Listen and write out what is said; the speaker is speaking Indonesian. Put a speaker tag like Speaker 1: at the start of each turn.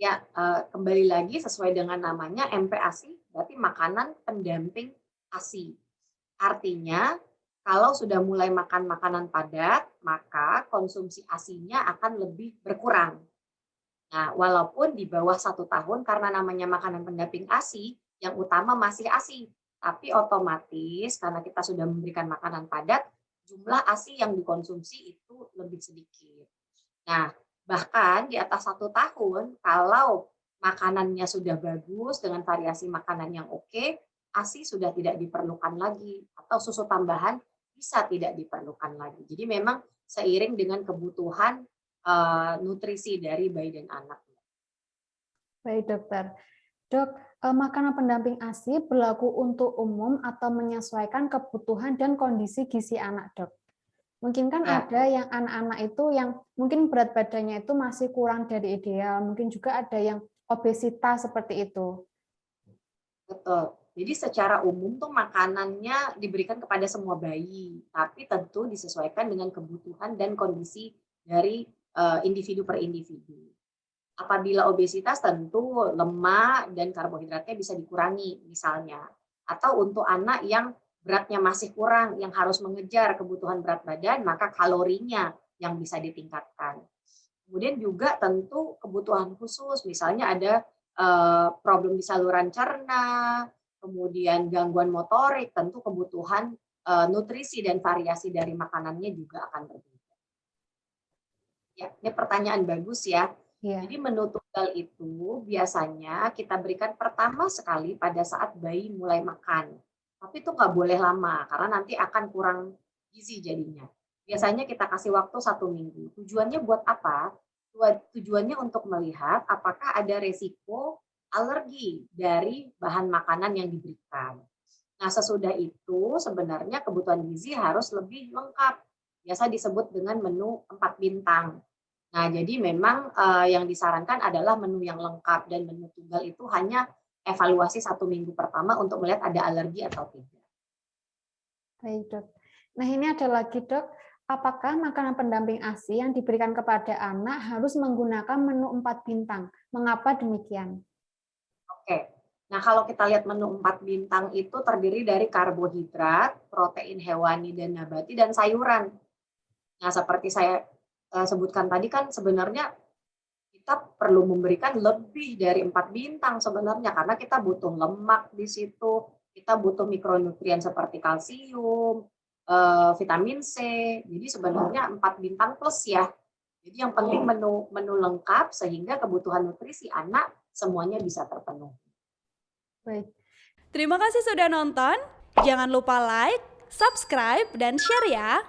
Speaker 1: Ya, kembali lagi sesuai dengan namanya MPASI berarti makanan pendamping ASI. Artinya, kalau sudah mulai makan makanan padat, maka konsumsi ASI-nya akan lebih berkurang. Nah, walaupun di bawah 1 tahun karena namanya makanan pendamping ASI, yang utama masih ASI. Tapi otomatis karena kita sudah memberikan makanan padat, jumlah ASI yang dikonsumsi itu lebih sedikit. Nah, bahkan di atas 1 tahun, kalau makanannya sudah bagus dengan variasi makanan yang oke, ASI sudah tidak diperlukan lagi atau susu tambahan bisa tidak diperlukan lagi. Jadi memang seiring dengan kebutuhan nutrisi dari bayi dan anak.
Speaker 2: Baik, dokter. Dok, makanan pendamping ASI berlaku untuk umum atau menyesuaikan kebutuhan dan kondisi gizi anak, dok? Mungkin kan
Speaker 1: Ya,
Speaker 2: ada yang anak-anak itu yang mungkin berat badannya itu masih kurang dari ideal, mungkin juga ada yang obesitas seperti itu.
Speaker 1: betul. Jadi secara umum tuh makanannya diberikan kepada semua bayi, tapi tentu disesuaikan dengan kebutuhan dan kondisi dari individu per individu. Apabila obesitas tentu lemak dan karbohidratnya bisa dikurangi misalnya. Atau untuk anak yang beratnya masih kurang, yang harus mengejar kebutuhan berat badan, maka kalorinya yang bisa ditingkatkan. Kemudian juga tentu kebutuhan khusus, misalnya ada problem di saluran cerna, kemudian gangguan motorik, tentu kebutuhan nutrisi dan variasi dari makanannya juga akan berbeda. Ya, ini pertanyaan bagus ya.
Speaker 2: Iya.
Speaker 1: Jadi menu tunggal itu biasanya kita berikan pertama sekali pada saat bayi mulai makan. Tapi itu nggak boleh lama, karena nanti akan kurang gizi jadinya. Biasanya kita kasih waktu 1 minggu. Tujuannya buat apa? Tujuannya untuk melihat apakah ada resiko alergi dari bahan makanan yang diberikan. Nah, sesudah itu sebenarnya kebutuhan gizi harus lebih lengkap. Biasa disebut dengan menu 4 bintang. Nah, jadi memang, yang disarankan adalah menu yang lengkap dan menu tunggal itu hanya evaluasi 1 minggu pertama untuk melihat ada alergi atau tidak.
Speaker 2: Baik, Dok. Nah, ini ada lagi, Dok. Apakah makanan pendamping ASI yang diberikan kepada anak harus menggunakan menu 4 bintang? Mengapa demikian?
Speaker 1: Oke. Nah, kalau kita lihat menu 4 bintang itu terdiri dari karbohidrat, protein hewani dan nabati, dan sayuran. Nah, seperti saya, sebutkan tadi kan sebenarnya kita perlu memberikan lebih dari 4 bintang sebenarnya, karena kita butuh lemak di situ, kita butuh mikronutrien seperti kalsium, vitamin C. Jadi sebenarnya 4 bintang plus ya. Jadi yang penting menu menu lengkap sehingga kebutuhan nutrisi anak semuanya bisa terpenuhi.
Speaker 2: Baik.
Speaker 3: Terima kasih sudah nonton. Jangan lupa like, subscribe, dan share ya.